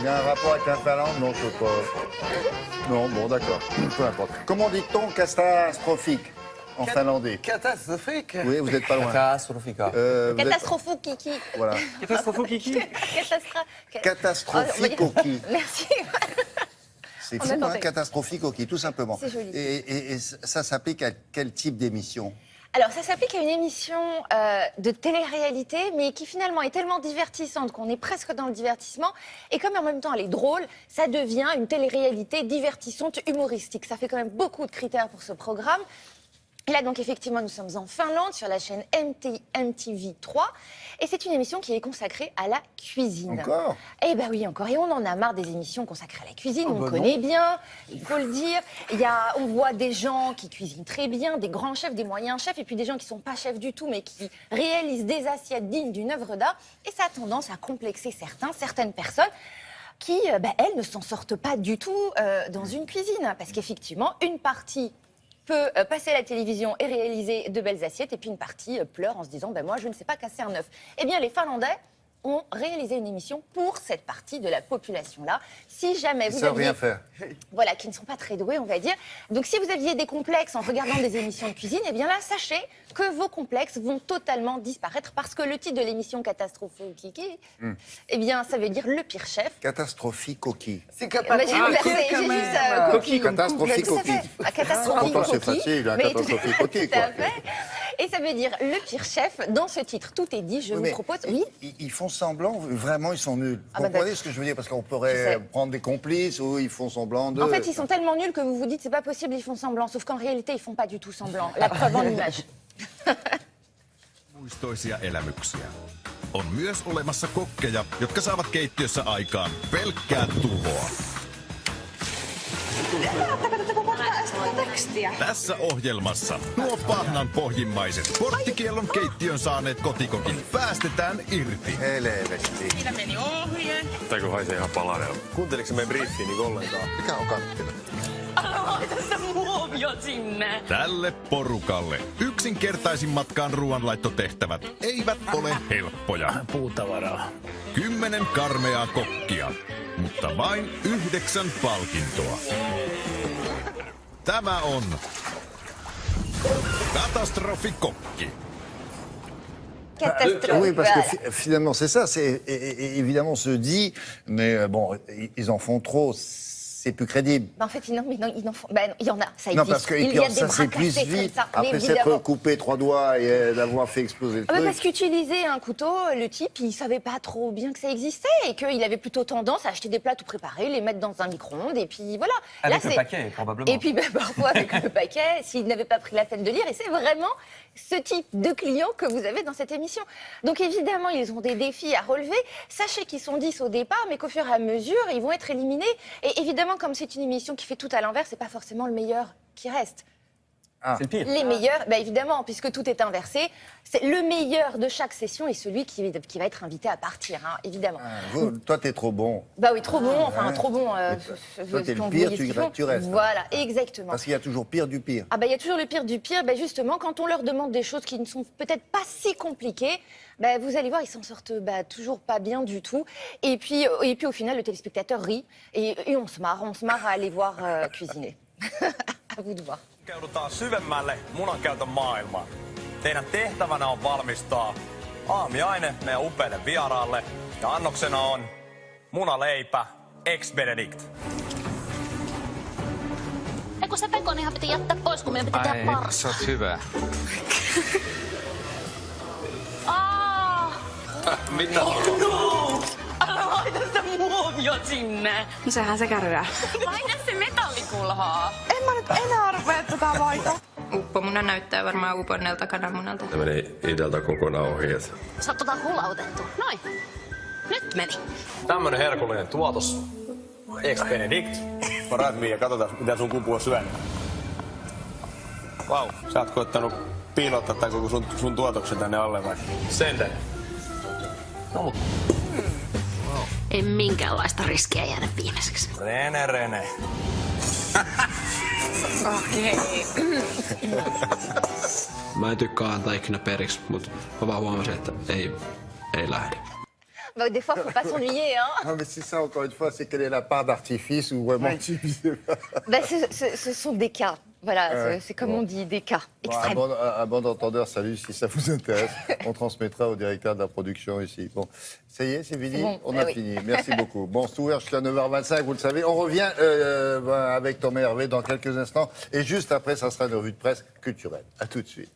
Il y a un rapport avec la Finlande? Non, je sais pas. Non, bon, d'accord. Peu importe. Comment dit-on catastrophique en finlandais? Catastrophique. Oui, vous n'êtes pas loin. Katastrofica. Catastrophou Kiki. Voilà. Katastrofique. Catastrophique au qui. Merci. C'est On fou, attendait. hein, catastrophique au qui, tout simplement. C'est joli. Et ça s'applique à quel type d'émission? Alors, ça s'applique à une émission de télé-réalité, mais qui finalement est tellement divertissante qu'on est presque dans le divertissement. Et comme en même temps elle est drôle, ça devient une télé-réalité divertissante, humoristique. Ça fait quand même beaucoup de critères pour ce programme. Et là, donc, effectivement, nous sommes en Finlande, sur la chaîne MTV3. Et c'est une émission qui est consacrée à la cuisine. Encore? Eh ben oui, encore. Et on en a marre des émissions consacrées à la cuisine. On connaît bien, il faut le dire. On voit des gens qui cuisinent très bien, des grands chefs, des moyens chefs, et puis des gens qui ne sont pas chefs du tout, mais qui réalisent des assiettes dignes d'une œuvre d'art. Et ça a tendance à complexer certaines personnes qui, elles, ne s'en sortent pas du tout dans une cuisine. Parce qu'effectivement, une partie peut passer à la télévision et réaliser de belles assiettes, et puis une partie pleure en se disant moi je ne sais pas casser un œuf. Eh bien les Finlandais ont réalisé une émission pour cette partie de la population-là. Si jamais vous savent aviez... rien faire. Voilà, qui ne sont pas très doués, on va dire. Donc si vous aviez des complexes en regardant des émissions de cuisine, eh bien là, sachez que vos complexes vont totalement disparaître, parce que le titre de l'émission Catastrophique, eh bien ça veut dire le pire chef. Catastrophique au qui. C'est J'ai capable. inversé, j'ai juste Coquille comme Catastrophique tout au à qui. fait. Ah, catastrophique Pourtant, c'est coquille. facile, un Mais catastrophique tout- coquille, tout à quoi. fait. Et ça veut dire le pire chef. Dans ce titre, tout est dit. Je Oui, vous mais propose... Oui. Ils font semblant, vraiment, ils sont nuls. Ah Vous bah, comprenez d'accord. ce que je veux dire? Parce qu'on Je pourrait sais. prendre des complices ou ils font semblant de... En fait, ils sont tellement nuls que vous vous dites c'est pas possible, ils font semblant. Sauf qu'en réalité, ils font pas du tout semblant. La preuve en image. Muistoisia elämyksiä. On myös olemassa kokkeja, jotka saavat keittiössä aikaan pelkkää tuhoa. Tässä ohjelmassa nuo pahnan pohjimmaiset porttikiellon keittiön saaneet kotikokit päästetään irti. Helvetti. Siinä meni ohje. Tai kun haisee ihan palalella. Kuunteliko se meidän briefiin niin ollenkaan? Mikä on kanttila? Älä laita sitä muovia sinne. Tälle porukalle yksinkertaisimmatkaan ruoanlaittotehtävät eivät ole helppoja. Puutavaraa. 10 karmeaa kokkia, mutta vain 9 palkintoa. Tämä on Katastrofikokki. Catastrophe. Oui, parce que Voilà. finalement, c'est ça. Et évidemment, on se dit, mais bon, ils en font trop, c'est plus crédible. En fait, non, mais non, ils en font... non, il y en a, ça Non, existe. parce que Il y a des ça bras s'épuise cassés comme vite. ça. Mais Après s'être évidemment. coupé 3 doigts et d'avoir fait exploser le Ah bah truc. parce qu'utiliser un couteau, le type, il savait pas trop bien que ça existait et qu'il avait plutôt tendance à acheter des plats tout préparés, les mettre dans un micro-ondes et puis voilà. Avec le c'est- paquet, probablement. Et puis parfois avec le paquet, s'il n'avait pas pris la peine de lire. Et c'est vraiment ce type de clients que vous avez dans cette émission. Donc évidemment, ils ont des défis à relever. Sachez qu'ils sont 10 au départ, mais qu'au fur et à mesure, ils vont être éliminés. Et évidemment, comme c'est une émission qui fait tout à l'envers, c'est pas forcément le meilleur qui reste. C'est le pire. Les meilleurs, évidemment, puisque tout est inversé, c'est le meilleur de chaque session et celui qui va être invité à partir, hein, évidemment. Toi, t'es trop bon. Bah oui, trop bon, enfin ouais. trop bon. Toi, t'es le quand vous pire, voyez ce qu'ils font. tu restes. Voilà, exactement. Parce qu'il y a toujours pire du pire. Ah bah il y a toujours le pire du pire. Bah justement, quand on leur demande des choses qui ne sont peut-être pas si compliquées, bah vous allez voir, ils s'en sortent toujours pas bien du tout. Et puis au final, le téléspectateur rit et on se marre à aller voir cuisiner. À vous de voir. Hakeudutaan syvemmälle munankäytön maailmaan. Teidän tehtävänä on valmistaa aamiaine meidän upeille vieraalle. Ja annoksena on munaleipä Ex Benedict. Kun se pekonihan piti jättää pois, kun meidän piti tehdä parsa. sä oot hyvä. Mitä? Älä laita sitä muovia sinne. No sehän se kärryää. Laita se metallikulhaa. En mä nyt enää rupea tätä vaihtaa. Uppomuna näyttää varmaan uponnelta kananmunalta. Se meni ideltä kokonaan ohi. Sä oot hulautettu. Noin. Nyt meni. Tämmönen herkullinen tuotos. Ex Benedict. Parat Mia, katsotaan mitä sun kupu on syönyt. Vau. Sä oot koittanut piilottaa tää koko sun tuotoksen tänne alle vai? Sen tein. Ei minkäänlaista riskiä jäädä viimeiseksi. Rene. Mä en tykkää antaa ikinä periksi, mutta mä vaan huomasin, että ei lähde. Bah, des fois, il ne faut pas s'ennuyer. Hein. Non, mais c'est ça, encore une fois, c'est quelle est la part d'artifice ou vraiment tu sais pas. Bah, ce sont des cas. Voilà, Ouais. c'est comme Bon. on dit, des cas Bon, extrêmes. un bon entendeur, salut, si ça vous intéresse, on transmettra au directeur de la production ici. Bon, ça y est, c'est fini. C'est bon, On a fini. Merci beaucoup. Bon, c'est ouvert jusqu'à 9h25, vous le savez. On revient avec Thomas Hervé dans quelques instants. Et juste après, ça sera une revue de presse culturelle. À tout de suite.